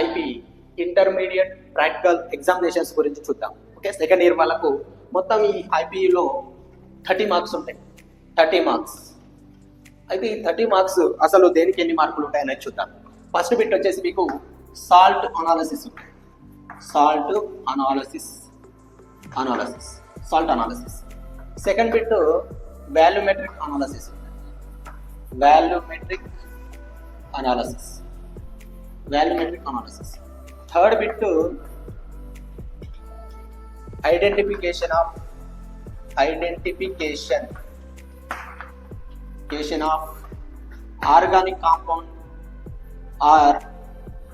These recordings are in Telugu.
ఐపీ ఇంటర్మీడియట్ ప్రాక్టికల్ ఎగ్జామినేషన్స్ గురించి చూద్దాం. ఓకే, సెకండ్ ఇయర్ వాళ్ళకు మొత్తం ఈ ఐపీలో 30 మార్క్స్ ఉంటాయి. 30 మార్క్స్ అయితే ఈ 30 మార్క్స్ అసలు దేనికి ఎన్ని మార్కులు ఉంటాయనేది చూద్దాం. ఫస్ట్ బిట్ వచ్చేసి మీకు సాల్ట్ అనాలిసిస్ ఉంటుంది. Salt analysis. Second bit volumetric analysis ఉంటుంది. Volumetric analysis. Third bit identification of organic compound or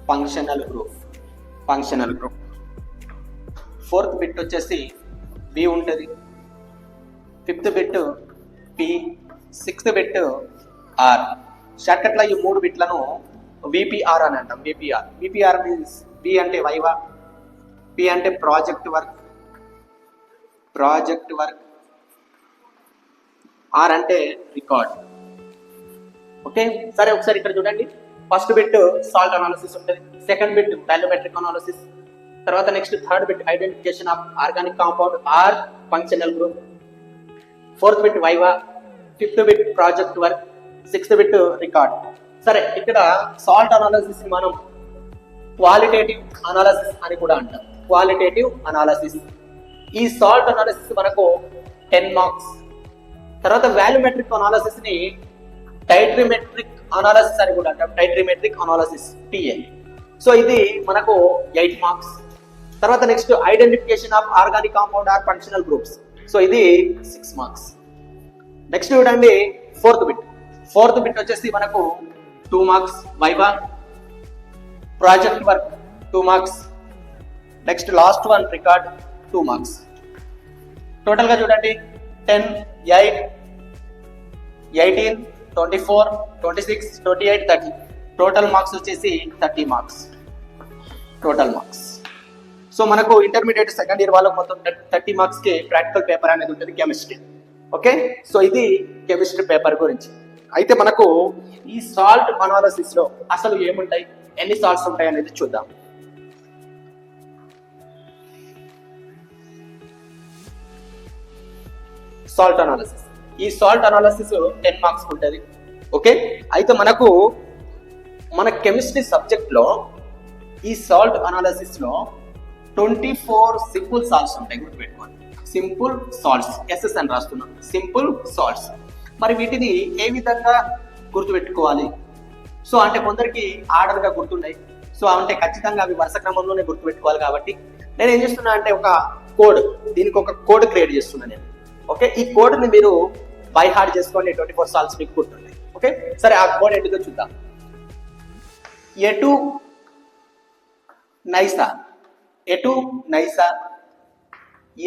functional group. Fourth bit వచ్చేసి బి ఉంటుంది. Fifth bit P. Sixth bit R. షార్ట్కట్లో ఈ 3 బిట్లను విపిఆర్ అని అంటాం. విపిఆర్ మీన్స్ వి అంటే వైవా, పి అంటే ప్రాజెక్ట్ వర్క్, ఆర్ అంటే రికార్డ్. ఓకే, సరే ఒకసారి ఇక్కడ చూడండి. ఫస్ట్ బిట్ సాల్ట్ అనాలిసిస్ ఉంటుంది. Second bit volumetric analysis. తర్వాత next third bit identification of organic compound or functional group. Fourth bit viva. Fifth bit project work. Sixth bit record. సరే, ఇక్కడ సాల్ట్ అనాలిసిస్ మనం క్వాలిటేటివ్ అనాలిసిస్ అని కూడా అంటాం. ఈ సాల్ట్ అనాలిసిస్ మనకు 10 మార్క్స్. తర్వాత వాల్యూమెట్రిక్ అనాలిసిస్ ని టైట్రిమెట్రిక్ అనాలిసిస్ అని కూడా అంటాం. TA. సో ఇది మనకు 8 మార్క్స్. తర్వాత next identification of organic compound or functional groups. So ఇది 6 మార్క్స్. నెక్స్ట్ చూడండి ఫోర్త్ బిట్ వచ్చేసి మనకు 2 marks. Viva, project work 2 marks. Next last one record 2 marks. Total గా చూడండి 10, 8, 18, 24, 26, 28, 30. టోటల్ మార్క్స్ వచ్చేసి 30 మార్క్స్. సో మనకు ఇంటర్మీడియట్ సెకండ్ ఇయర్ వాళ్ళకు మొత్తం 30 మార్క్స్ కి ప్రాక్టికల్ పేపర్ అనేది ఉంటుంది, కెమిస్ట్రీ. ఓకే, సో ఇది కెమిస్ట్రీ పేపర్ గురించి. అయితే మనకు ఈ సాల్ట్ అనాలిసిస్ లో అసలు ఏముంటాయి, ఎన్ని సాల్ట్స్ ఉంటాయి అనేది చూద్దాం. Salt analysis. ఈ సాల్ట్ అనాలిసిస్ 10 మార్క్స్ ఉంటుంది. ఓకే, అయితే మనకు మన కెమిస్ట్రీ సబ్జెక్ట్ లో ఈ సాల్ట్ అనాలిసిస్ లో 24 సింపుల్ సాల్ట్స్ ఉంటాయి. గుర్తుపెట్టుకోండి, సింపుల్ సాల్ట్స్, ఎస్ఎస్ అని రాస్తున్నాం, సింపుల్ సాల్ట్స్. మరి వీటిని ఏ విధంగా గుర్తుపెట్టుకోవాలి? సో అంటే కొందరికి ఆర్డర్ గా గుర్తున్నాయి. సో అంటే ఖచ్చితంగా అవి వరుస క్రమంలోనే గుర్తుపెట్టుకోవాలి. కాబట్టి నేను ఏం చేస్తున్నా అంటే దీనికి ఒక కోడ్ క్రియేట్ చేస్తున్నా నేను. ఓకే, ఈ కోడ్ ని మీరు బై హార్ట్ చేసుకోండి. 24 సాల్ట్స్ మీకు గుర్తున్నాయి. ఓకే, సరే ఆ కోడ్ ఏంటిదో చూద్దాం. ఎటు నైసా,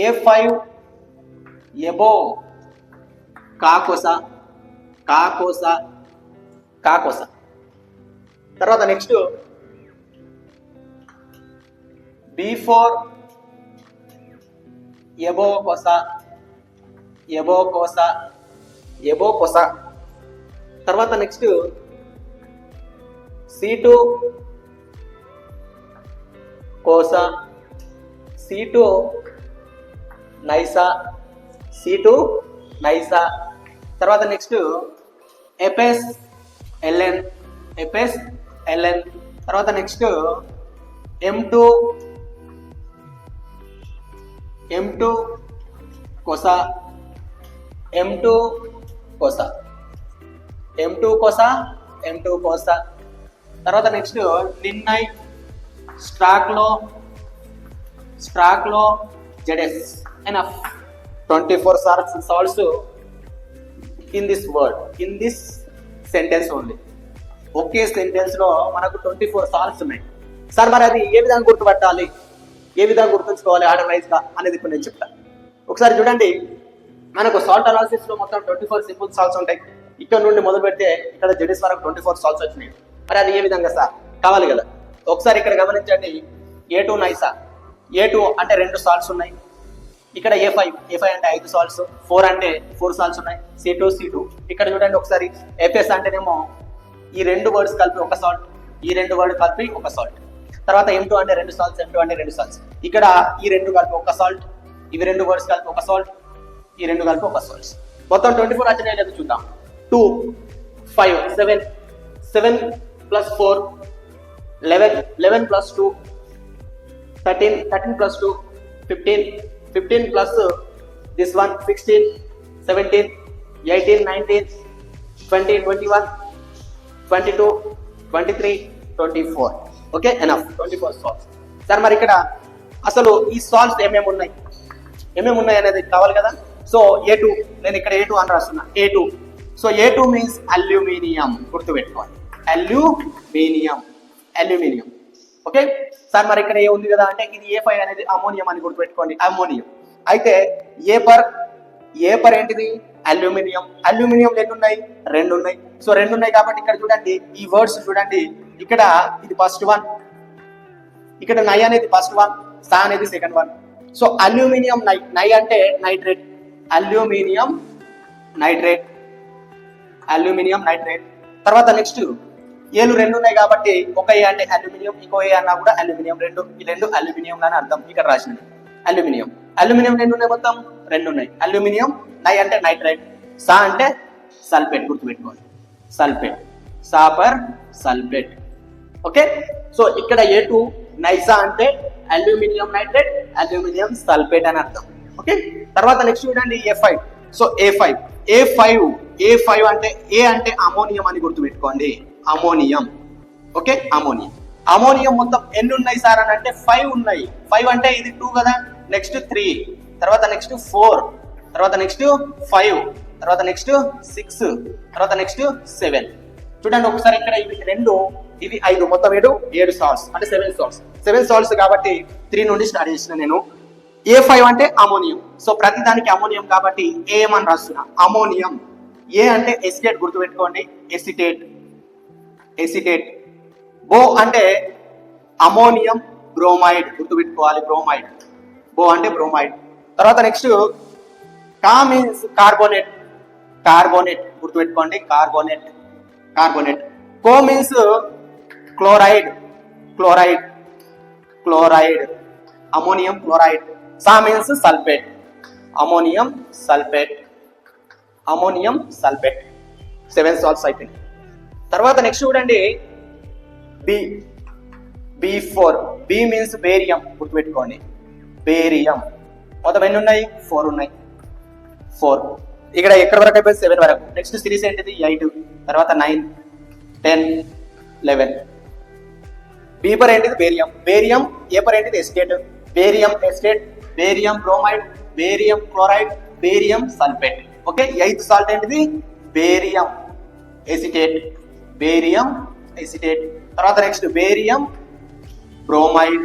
A5 ఎబో కాకోసా. తర్వాత నెక్స్ట్ B4 ఎబో కోసా. తర్వాత నెక్స్ట్ C2 కోసా, C2 నైసా. తర్వాత నెక్స్ట్ ఎపెస్ ఎల్ఎన్. తర్వాత నెక్స్ట్ M2 కోసా. తర్వాత నెక్స్ట్ లిన్నైట్ స్ట్రాక్లో జెడెస్. Enough. 24 salts in this sentence only. ఒకే సెంటెన్స్ లో మనకు 24 సాల్ట్స్ ఉన్నాయి. సార్ మరి అది ఏ విధంగా గుర్తుపట్టాలి, ఏ విధంగా గుర్తుంచుకోవాలి ఆర్డర్ వైజ్ గా అనేది ఇప్పుడు నేను చెప్తాను. ఒకసారి చూడండి, మనకు సాల్ట్ అనాలిసిస్ లో మొత్తం 24 సింపుల్ సాల్ట్స్ ఉంటాయి. ఇక్కడ నుండి మొదలు పెడితే ఇక్కడ జెడిస్ వరకు 24 సాల్ట్స్ వచ్చినాయి. మరి అది ఏ విధంగా సార్ కావాలి కదా. ఒకసారి ఇక్కడ గమనించండి. A2 నైసా. A2 అంటే 2 సాల్ట్స్ ఉన్నాయి. ఇక్కడ A5 అంటే 5 సాల్ట్స్. 4 అంటే 4 సాల్ట్స్ ఉన్నాయి. C2. ఇక్కడ చూడండి ఒకసారి. FS అంటేనేమో ఈ 2 వర్డ్స్ కలిపి ఒక సాల్ట్, ఈ 2 వర్డ్ కలిపి ఒక సాల్ట్. తర్వాత M2 అంటే 2 సాల్ట్స్, M2 అంటే 2 సాల్ట్స్. ఇక్కడ ఈ రెండు కలిపి ఒక సాల్ట్, ఇవి రెండు వర్డ్స్ కలిపి ఒక సాల్ట్, ఈ రెండు కలిపి ఒక సాల్ట్స్. మొత్తం 24 వచ్చినాయి లేదు చూద్దాం. 2 5 7 7 plus 4 11 11 plus 2 13 13 plus 2 15 15 plus this one 16 17 18 19 20 21 22 23 24. Okay, enough 24 salts. Sir మరి ఇక్కడ అసలు ఈ సాల్ట్స్ ఏమేమి ఉన్నాయి అనేది కావాలి కదా. సో A2 నేను ఇక్కడ A2 అని రాస్తున్నా. A2 so A2 means aluminium, గుర్తుపెట్టుకోవాలి. అల్యూమినియం. ఓకే సార్ మరి ఇక్కడ ఏ ఉంది కదా అంటే ఇది A5 అనేది అమోనియం అని గుర్తుపెట్టుకోండి. అమోనియం అయితే ఏ పర్ ఏంటిది అల్యూమినియం. అల్యూమినియం ఎన్ని ఉన్నాయి? 2 ఉన్నాయి. సో 2 ఉన్నాయి కాబట్టి ఇక్కడ చూడండి ఈ వర్డ్స్ చూడండి. ఇక్కడ ఇది ఫస్ట్ వన్, ఇక్కడ నై అనేది ఫస్ట్ వన్, సా అనేది సెకండ్ వన్. సో అల్యూమినియం నై అంటే నైట్రేట్, అల్యూమినియం నైట్రేట్. తర్వాత నెక్స్ట్ ఏలు 2 ఉన్నాయి కాబట్టి ఒక ఏ అంటే అల్యూమినియం, ఇంకో ఏ అన్నా కూడా అల్యూమినియం. ఈ రెండు అల్యూమినియం అని అర్థం ఇక్కడ రాసినది. అల్యూమినియం ఎన్ని ఉన్నాయి? మొత్తం 2 ఉన్నాయి. అల్యూమినియం నై అంటే నైట్రేట్, సా అంటే సల్ఫేట్, గుర్తుపెట్టుకోవాలి. సల్ఫేట్. ఓకే సో ఇక్కడ A2 నైసా అంటే అల్యూమినియం నైట్రేట్, అల్యూమినియం సల్ఫేట్ అని అర్థం. ఓకే తర్వాత నెక్స్ట్ చూడండి A5. సో A5 అంటే ఏ అంటే అమోనియం అని గుర్తుపెట్టుకోండి. అమోనియం. ఓకే అమోనియం మొత్తం ఎన్ని ఉన్నాయి సార్ అని అంటే 5 ఉన్నాయి. 5 అంటే ఇది 2 కదా, నెక్స్ట్ 3, తర్వాత నెక్స్ట్ 4, తర్వాత నెక్స్ట్ 5, తర్వాత నెక్స్ట్ 6, తర్వాత నెక్స్ట్ 7. చూడండి ఒకసారి ఇక్కడ ఇవి 2 ఇవి 5 మొత్తం 7 సాల్ట్స్ అంటే 7 సాల్ట్స్ కాబట్టి 3 నుండి స్టార్ట్ చేసిన నేను. A5 అంటే అమోనియం. సో ప్రతి దానికి అమోనియం కాబట్టి AM అని రాస్తున్నా. అమోనియం. ఏ అంటే ఎసిటేట్, గుర్తుపెట్టుకోండి. ఎసిటేట్. బో అంటే అమోనియం బ్రోమైడ్, గుర్తుపెట్టుకోవాలి. బో అంటే బ్రోమైడ్. తర్వాత నెక్స్ట్ కా మీన్స్ కార్బోనేట్, గుర్తుపెట్టుకోండి. కార్బోనేట్. కో మీన్స్ క్లోరైడ్, అమోనియం క్లోరైడ్. సా means sulphate, ammonium sulphate. 7 salts అయిపోయింది. తర్వాత నెక్స్ట్ చూడండి B4. B మీన్స్ బేరియం, గుర్తుపెట్టుకోండి. బేరియం మొత్తం ఎన్ని ఉన్నాయి? 4 ఉన్నాయి. 4 ఇక్కడ ఎక్కడ వరకు అయిపోయింది? 7 వరకు. నెక్స్ట్ సిరీస్ ఏంటిది? 8, తర్వాత 9, 10, 11. B పర్ ఏంటిది? బేరియం. ఏ పర్ ఏంటిది? Acetate. Barium acetate, barium bromide, barium chloride, barium sulphate. Okay 8th salt ఏంటిది? Barium acetate. తర్వాత నెక్స్ట్ బేరియం బ్రోమైడ్,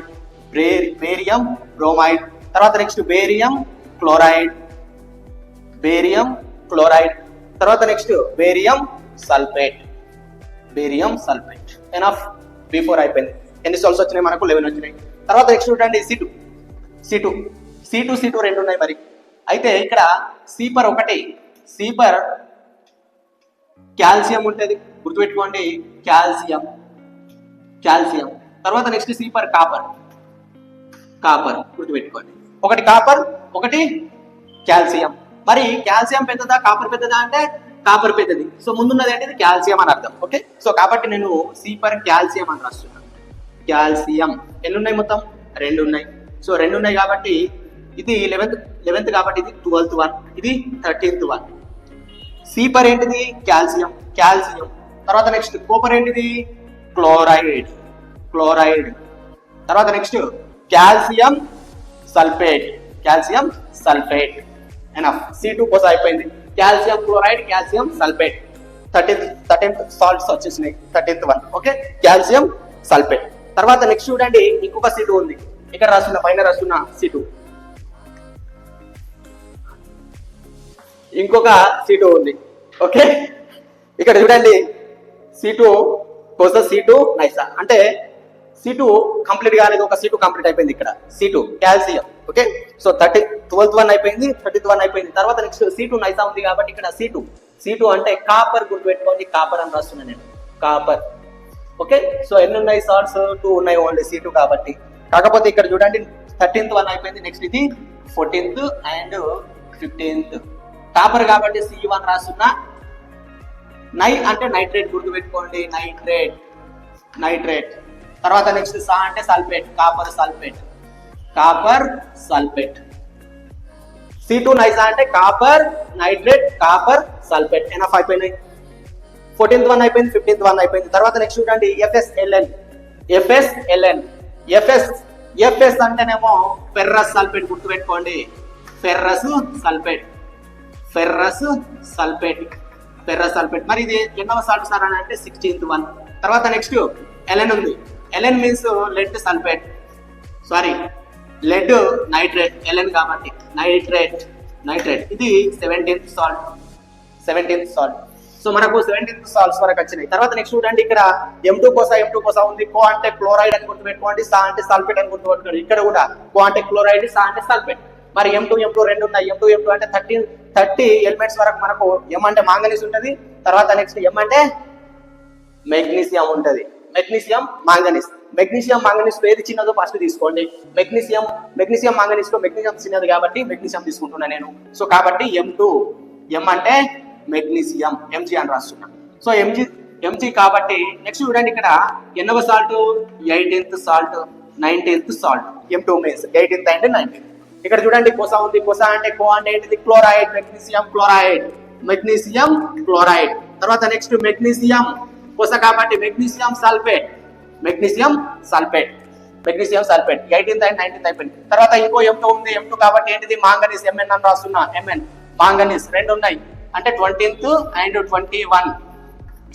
తర్వాత నెక్స్ట్ బేరియం క్లోరైడ్, తర్వాత next barium sulphate. Enough. B4 అయిపోయింది. ఎన్ని సాల్ట్స్ వచ్చినాయి మనకు? 11 వచ్చినాయి. తర్వాత నెక్స్ట్ చూడండి C2 2 ఉన్నాయి మరి. అయితే ఇక్కడ C పర్ కాల్షియం ఉంటుంది, గుర్తుపెట్టుకోండి. కాల్షియం. తర్వాత నెక్స్ట్ C పర్ కాపర్, గుర్తుపెట్టుకోండి. ఒకటి కాపర్, ఒకటి కాల్షియం. మరి కాల్షియం పెద్దదా కాపర్ పెద్దదా అంటే కాపర్ పెద్దది. సో ముందున్నది ఏంటిది? కాల్షియం అని అర్థం. ఓకే సో కాబట్టి నేను C పర్ కాల్షియం అని రాస్తున్నాను. కాల్షియం ఎన్ని ఉన్నాయి? మొత్తం 2 ఉన్నాయి. సో 2 ఉన్నాయి కాబట్టి ఇది 11th కాబట్టి ఇది 12th వన్, ఇది 13th వన్. C పర్ ఏంటిది? కాల్షియం. తర్వాత నెక్స్ట్ కోపర్ ఏంటిది? క్లోరైడ్. తర్వాత next calcium sulphate. Enough. C2 కోసం అయిపోయింది. Calcium chloride, calcium sulphate. 13th salts వచ్చేసినాయి. 13th one. Okay calcium sulphate. తర్వాత నెక్స్ట్ చూడండి ఇంకొక C2 ఉంది. ఇక్కడ పైన రాస్తున్న C2. ఇంకొక C2 ఉంది. ఓకే ఇక్కడ చూడండి C2 కోసం C2 నైసా అంటే C2 కంప్లీట్ కాలేదు. ఒక C2 కంప్లీట్ అయిపోయింది. ఇక్కడ C2 calcium. Okay so 12th one అయిపోయింది, 13th వన్ అయిపోయింది. తర్వాత నెక్స్ట్ C2 నైసా ఉంది కాబట్టి ఇక్కడ C2 అంటే కాపర్, గుర్తుపెట్టుకోండి. కాపర్ అని రాస్తున్నాను నేను. కాపర్. ఓకే, సో ఎన్ని ఉన్నాయి సాల్ట్స్? 2 ఉన్నాయి ఓన్లీ, C2 కాబట్టి. కాకపోతే ఇక్కడ చూడండి 13th వన్ అయిపోయింది, నెక్స్ట్ ఇది 14th అండ్ 15th. కాపర్ కాబట్టి C1 రాస్తున్నా. నై అంటే నైట్రేట్, గుర్తుపెట్టుకోండి, నైట్రేట్. తర్వాత నెక్స్ట్ సా అంటే సల్ఫేట్, కాపర్ సల్ఫేట్. C2 నైసా అంటే copper nitrate, copper sulphate. Enough అయిపోయినాయి. 14th వన్ అయిపోయింది, 15th వన్ అయిపోయింది. తర్వాత నెక్స్ట్ చూడండి FS అంటేనేమో ఫెర్రస్ సల్ఫేట్, గుర్తుపెట్టుకోండి, ఫెర్రస్ సల్ఫేట్. మరి ఇది ఎన్నవ సాల్ట్ సార్ అని అంటే 16th వన్. తర్వాత నెక్స్ట్ ఎలెన్ ఉంది. ఎలెన్ means lead sulphate, lead nitrate, ఎలెన్ కాబట్టి నైట్రేట్. ఇది 17th సాల్ట్. సో మనకు 17th సాల్ట్స్ వరకు వచ్చినాయి. తర్వాత నెక్స్ట్ చూడండి, ఇక్కడ M2 కోసా ఉంది. కో అంటే క్లోరైడ్ అని గుర్తుపెట్టుకోండి, సా అంటే సల్ఫేట్ అని గుర్తుపెట్టుకోండి. ఇక్కడ కూడా కో అంటే క్లోరైడ్, సా అంటే సల్ఫేట్. మరి M2 రెండు ఉన్నాయి. M2 అంటే 30 ఎలిమెంట్స్ వరకు మనకు. M అంటే మాంగనీస్ ఉంటుంది. తర్వాత నెక్స్ట్ M అంటే మెగ్నీషియం ఉంటుంది. మెగ్నీషియం మాంగనీస్ ఏది చిన్నదో ఫస్ట్ తీసుకోండి. మెగ్నీషియం మాంగనీస్ లో మెగ్నీషియం చిన్నది కాబట్టి మెగ్నీషియం తీసుకుంటున్నా నేను. సో కాబట్టి M అంటే మెగ్నీషియం, Mg అని రాస్తున్నా. సో Mg కాబట్టి నెక్స్ట్ చూడండి, ఇక్కడ ఎన్నవ salt? 18th salt, 19th salt. M2 means 18th and 19th. ఇక్కడ చూడండి కోసా ఉంది. కోసా అంటే కో అంటే ఏంటిది? Chloride, magnesium chloride. తర్వాత నెక్స్ట్ మెగ్నీషియం కోసా కాబట్టి magnesium sulphate. 18th and 19th అయిపోయింది. తర్వాత ఇంకో M2 ఉంది. M2 కాబట్టి ఏంటిది? మాంగనీస్, Mn అని రాస్తున్నా. మాంగనీస్ రెండు ఉన్నాయి అంటే 20th అండ్ 21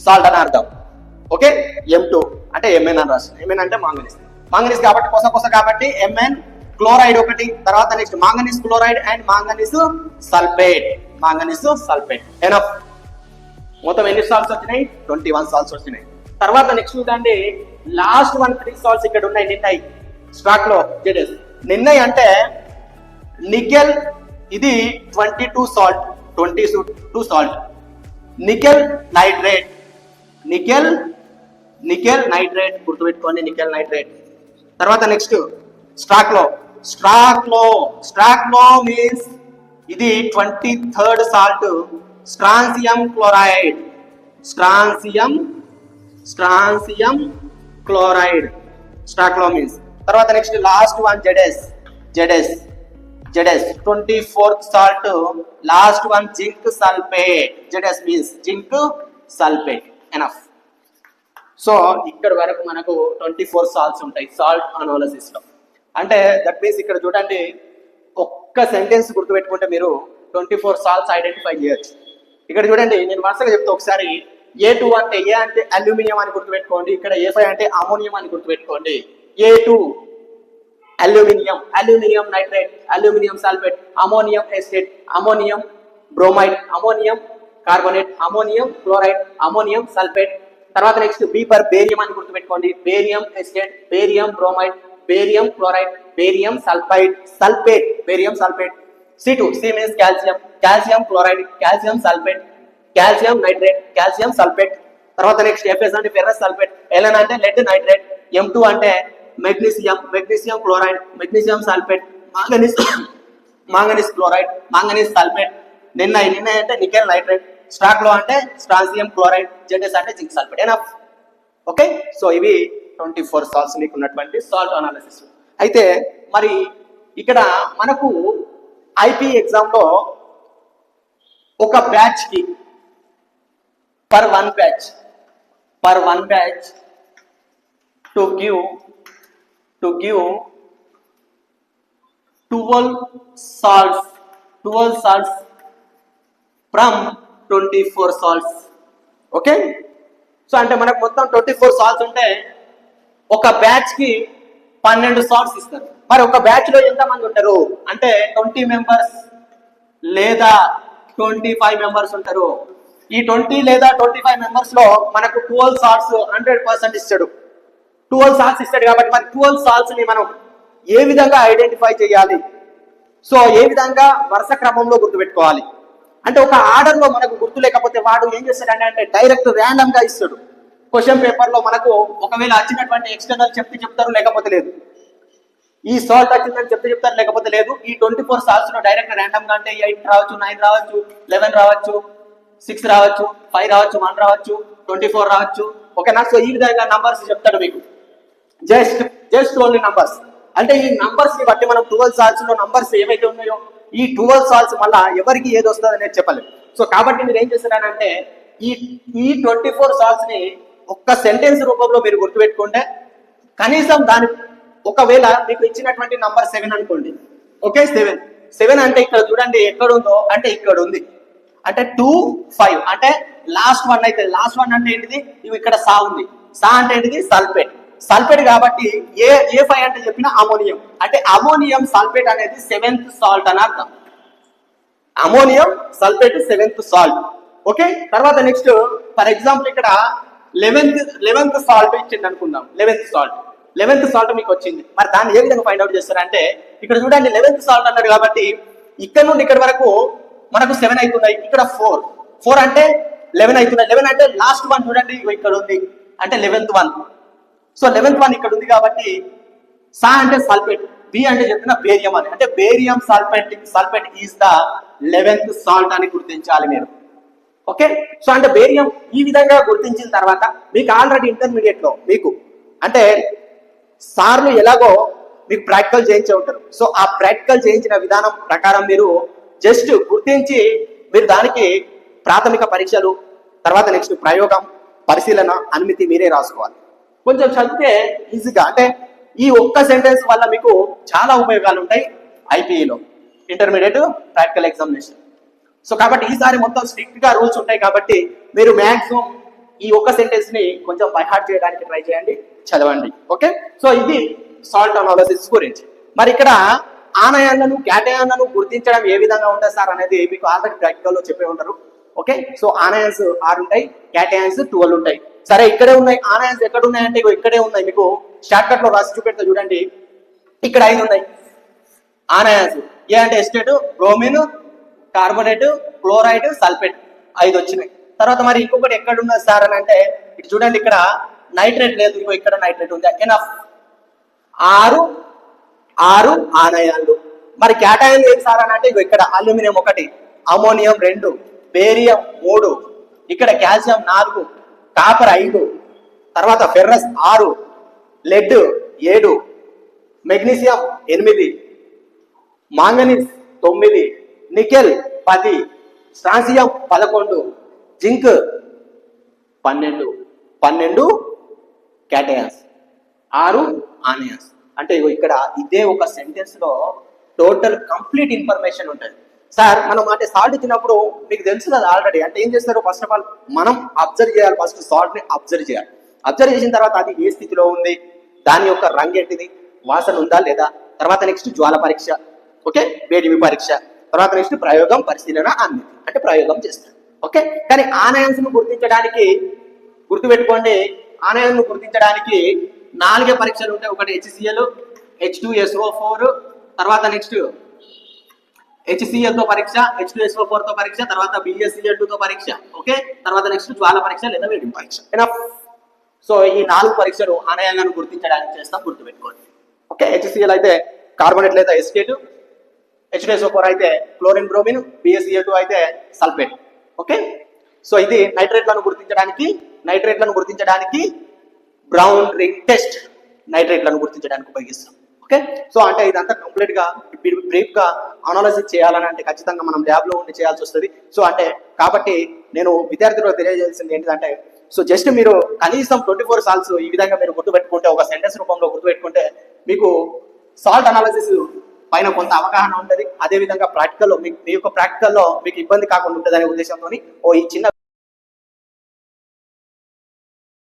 సాల్ట్ అని అర్థం. ఓకే, M2 అంటే Mn అని రాస్తున్నా. Mn అంటే మాంగనీస్ కాబట్టి కోసా కాబట్టి Mn క్లోరైడ్ ఒకటి. తర్వాత next manganese chloride and manganese sulphate. Enough. మొత్తం ఎన్ని సాల్ట్స్ వచ్చినాయి? 21 సాల్ట్స్ వచ్చినాయి. తర్వాత నెక్స్ట్ చూడండి, లాస్ట్ 3 సాల్ట్స్ ఇక్కడ ఉన్నాయి. నిన్నై స్టాక్ లో జెడెస్. నిన్నై అంటే నికెల్, ఇది 22 సాల్ట్. నికెల్ నైట్రేట్ గుర్తుపెట్టుకోండి, నికెల్ నైట్రేట్. తర్వాత నెక్స్ట్ స్టాక్ లో మీన్స్ ఇది 23rd సాల్ట్, స్ట్రాన్సియం క్లోరైడ్. స్టాక్ లో మీన్స్. తర్వాత నెక్స్ట్ లాస్ట్ వన్ జెడెస్. 24th salt, last one zinc sulphate. జెడెస్ means zinc sulphate. Enough. So ఇక్కడ వరకు మనకు 24 సాల్ట్స్ ఉంటాయి సాల్ట్ అనాలిసిస్ లో. అంటే దట్ మీన్స్ ఇక్కడ చూడండి, ఒక్క సెంటెన్స్ గుర్తుపెట్టుకుంటే మీరు 24 సాల్ట్స్ ఐడెంటిఫై చేయొచ్చు. ఇక్కడ చూడండి, నేను వరుసగా చెప్తా ఒకసారి. A2 అంటే ఏ అంటే అల్యూమినియం అని గుర్తుపెట్టుకోండి. ఇక్కడ A5 అంటే అమోనియం అని గుర్తుపెట్టుకోండి. A2 aluminium nitrate, aluminium sulphate, ammonium acetate, ammonium bromide, ammonium carbonate, ammonium chloride, ammonium sulphate. తర్వాత నెక్స్ట్ B ఫర్ బేరియం అని గుర్తుపెట్టుకోండి. Barium acetate, barium bromide, barium chloride, barium sulphate. C2 means calcium chloride, calcium sulphate, calcium nitrate, calcium sulphate. తర్వాత నెక్స్ట్ FS అంటే ఫెర్రస్ సల్ఫేట్, Ln అంటే లెడ్ నైట్రేట్, M2 అంటే magnesium chloride, magnesium sulphate, manganese chloride, manganese sulphate. నిన్నై అంటే నికెల్ నైట్రేట్, స్టాక్ లో అంటే స్ట్రాన్సియం క్లోరైడ్, జెడెస్ అంటే zinc sulphate. Enough. Okay, so ఇవి 24 సాల్ట్స్ మీకు ఉన్నటువంటి సాల్ట్ అనాలిసిస్. అయితే మరి ఇక్కడ మనకు ఐపీ ఎగ్జామ్ లో ఒక బ్యాచ్ కి per one batch to give 12 salts from 24 salts. Okay, so అంటే మనకు మొత్తం 24 సాల్ట్స్ ఉంటే ఒక బ్యాచ్ కి 12 సాల్ట్స్ ఇస్తారు. మరి ఒక బ్యాచ్ లో ఎంత మంది ఉంటారు అంటే 20 మెంబర్స్ లేదా 25 మెంబర్స్ ఉంటారు. ఈ 20 లేదా 25 మెంబర్స్ లో మనకు 12 సాల్ట్స్ 100% ఇస్తాడు. 12 సాల్ట్స్ ఇస్తాడు కాబట్టి మరి 12 సాల్ట్స్ ని మనం ఏ విధంగా ఐడెంటిఫై చేయాలి? సో ఏ విధంగా వరుస క్రమంలో గుర్తుపెట్టుకోవాలి అంటే ఒక ఆర్డర్ లో మనకు గుర్తు లేకపోతే వాడు ఏం చేస్తాడంటే డైరెక్ట్ ర్యాండమ్ గా ఇస్తాడు. క్వశ్చన్ పేపర్ లో మనకు ఒకవేళ వచ్చినటువంటి ఎక్స్టర్నల్ చెప్తారు, లేకపోతే లేదు. ఈ సాల్ట్ వచ్చిందని చెప్తారు, లేకపోతే లేదు. ఈ 24 సాల్ట్స్ లో డైరెక్ట్ ర్యాండమ్ గా అంటే 8 రావచ్చు, 9 రావచ్చు, 11 రావచ్చు, 6 రావచ్చు, 5 రావచ్చు, 1 రావచ్చు, 24 రావచ్చు. ఓకేనా? సో ఈ విధంగా నంబర్స్ చెప్తాడు మీకు. Just only numbers. అంటే ఈ నంబర్స్ ని బట్టి మనం 12 సాల్ట్స్ లో నంబర్స్ ఏవైతే ఉన్నాయో ఈ 12 సాల్ట్స్ మళ్ళా ఎవరికి ఏది వస్తుంది అనేది చెప్పలేదు. సో కాబట్టి మీరు ఏం చేస్తారనంటే ఈ 24 సాల్ట్స్ ని ఒక్క సెంటెన్స్ రూపంలో మీరు గుర్తుపెట్టుకుంటే కనీసం దాని ఒకవేళ మీకు ఇచ్చినటువంటి నంబర్ 7 అనుకోండి. ఓకే, 7 అంటే ఇక్కడ చూడండి ఎక్కడ ఉందో, అంటే ఇక్కడ ఉంది. అంటే 2, 5 అంటే లాస్ట్ వన్ అయితే, లాస్ట్ వన్ అంటే ఏంటిది, ఇవి ఇక్కడ సా ఉంది. సా అంటే ఏంటిది, సల్ఫేట్ కాబట్టి ఏ5 అంటే చెప్పిన అమోనియం, అంటే అమోనియం సల్ఫేట్ అనేది 7th సాల్ట్ అని అర్థం. Ammonium sulphate 7th salt. Okay, తర్వాత నెక్స్ట్ ఫర్ ఎగ్జాంపుల్ ఇక్కడ 11th సాల్ట్ ఇచ్చింది అనుకుందాం. 11th సాల్ట్ మీకు వచ్చింది. మరి దాన్ని ఏ విధంగా ఫైండ్ అవుట్ చేస్తారంటే ఇక్కడ చూడండి 11th సాల్ట్ అన్నాడు కాబట్టి ఇక్కడ నుండి ఇక్కడ వరకు మనకు 7 అవుతున్నాయి. ఇక్కడ 4 అంటే 11 అవుతున్నాయి. 11 అంటే లాస్ట్ వన్ చూడండి ఇక్కడ ఉంది, అంటే 11th one. So 11th one ఇక్కడ ఉంది కాబట్టి సా అంటే సల్ఫేట్, బి అంటే చెప్పిన బేరియం అని, అంటే barium sulphate is the 11th salt అని గుర్తించాలి మీరు. ఓకే, సో అంటే బేరియం ఈ విధంగా గుర్తించిన తర్వాత మీకు ఆల్రెడీ ఇంటర్మీడియట్ లో మీకు అంటే సార్లు ఎలాగో మీకు ప్రాక్టికల్ చేయించే ఉంటారు. సో ఆ ప్రాక్టికల్ చేయించిన విధానం ప్రకారం మీరు జస్ట్ గుర్తించి మీరు దానికి ప్రాథమిక పరీక్షలు, తర్వాత నెక్స్ట్ ప్రయోగం, పరిశీలన, అనుమతి మీరే రాసుకోవాలి. కొంచెం చదివితే ఈజీగా, అంటే ఈ ఒక్క సెంటెన్స్ వల్ల మీకు చాలా ఉపయోగాలు ఉంటాయి ఐపీఈలో, ఇంటర్మీడియట్ ప్రాక్టికల్ ఎగ్జామినేషన్. సో కాబట్టి ఈసారి మొత్తం స్ట్రిక్ట్ గా రూల్స్ ఉంటాయి కాబట్టి మీరు మ్యాక్సిమం ఈ ఒక్క సెంటెన్స్ ని కొంచెం బై హార్ట్ చేయడానికి ట్రై చేయండి, చదవండి. ఓకే, సో ఇది సాల్ట్ అనాలిసిస్ గురించి. మరి ఇక్కడ ఆనయాన్లను క్యాటయాన్లను గుర్తించడం ఏ విధంగా ఉంటుంది సార్ అనేది మీకు ఆల్రెడీ ప్రాక్టికల్ లో చెప్పే ఉంటారు. ఓకే, సో ఆనయాన్స్ 6 ఉంటాయి, క్యాటయాన్స్ 12 ఉంటాయి. సరే, ఇక్కడే ఉన్నాయి ఆనయాన్స్. ఎక్కడ ఉన్నాయంటే ఇక్కడే ఉన్నాయి. మీకు షార్ట్ కట్ లో రాసి చూపెడతా చూడండి. ఇక్కడ 5 ఉన్నాయి ఆనయాన్స్. ఏ అంటే estate, bromine, carbonate, chloride, sulphate 5 వచ్చినాయి. తర్వాత మరి ఇంకొకటి ఎక్కడ ఉన్నది సార్ అని అంటే ఇటు చూడండి, ఇక్కడ నైట్రేట్ లేదు, ఇగో ఇక్కడ నైట్రేట్ ఉంది. ఎనఫ్ 6 ఆనయాన్లు. మరి క్యాటయాన్ ఏది సార్ అని అంటే ఇగో ఇక్కడ అల్యూమినియం 1, అమోనియం 2, బేరియం 3, ఇక్కడ కాల్షియం 4, కాపర్ 5, తర్వాత ferrous 6, lead 7, magnesium 8, manganese 9, nickel 10, strontium 11, zinc 12 cations, 6 anions. అంటే ఇక్కడ ఇదే ఒక సెంటెన్స్ లో టోటల్ కంప్లీట్ ఇన్ఫర్మేషన్ ఉంటుంది. సార్ మనం అంటే సాల్ట్ ఇచ్చినప్పుడు మీకు తెలుసు కదా ఆల్రెడీ. అంటే ఏం చేస్తారు, ఫస్ట్ ఆఫ్ ఆల్ మనం అబ్జర్వ్ చేయాలి. ఫస్ట్ సాల్ట్ ని అబ్జర్వ్ చేయాలి. అబ్జర్వ్ చేసిన తర్వాత అది ఏ స్థితిలో ఉంది, దాని యొక్క రంగు ఏంటిది, వాసన ఉందా లేదా, తర్వాత నెక్స్ట్ జ్వాల పరీక్ష, ఓకే, వేడిమి పరీక్ష, తర్వాత నెక్స్ట్ ప్రయోగం, పరిశీలన, అనుమతి, అంటే ప్రయోగం చేస్తారు. ఓకే, కానీ ఆనయాన్స్ ను గుర్తించడానికి గుర్తుపెట్టుకోండి, ఆనయాన్స్ ను గుర్తించడానికి 4 పరీక్షలు ఉంటాయి. ఒకటి HCl, H2SO4, తర్వాత నెక్స్ట్ HCl తో పరీక్ష, H2SO4 తో పరీక్ష, తర్వాత BaCl2 తో పరీక్ష. ఓకే, తర్వాత నెక్స్ట్ జ్వాల పరీక్ష లేదా వేడిమి పరీక్ష. సో ఈ 4 పరీక్షలు ఆనయాలను గుర్తించడానికి చేస్తాం, గుర్తుపెట్టుకోండి. ఓకే, HCl అయితే కార్బోనేట్ లేదా ఎస్టేట్, H2SO4 అయితే క్లోరిన్, బ్రోమిన్, BaCl2 అయితే సల్ఫేట్. ఓకే, సో ఇది నైట్రేట్లను గుర్తించడానికి బ్రౌన్ రింగ్ టెస్ట్ నైట్రేట్లను గుర్తించడానికి ఉపయోగిస్తాం. ఓకే, సో అంటే ఇదంతా కంప్లీట్ గా బ్రీఫ్ గా అనాలిసిస్ చేయాలని అంటే ఖచ్చితంగా మనం ల్యాబ్ లో ఉండి చేయాల్సి వస్తుంది. సో అంటే కాబట్టి నేను విద్యార్థులకు తెలియజేయాల్సింది ఏంటంటే, సో జస్ట్ మీరు కనీసం 24 సాల్ట్స్ ఈ విధంగా మీరు గుర్తుపెట్టుకుంటే, ఒక సెంటెన్స్ రూపంలో గుర్తుపెట్టుకుంటే మీకు సాల్ట్ అనాలిసిస్ పైన కొంత అవగాహన ఉంటుంది. అదే విధంగా ప్రాక్టికల్లో మీ యొక్క ప్రాక్టికల్లో మీకు ఇబ్బంది కాకుండా ఉంటుంది అనే ఉద్దేశంతో ఈ చిన్న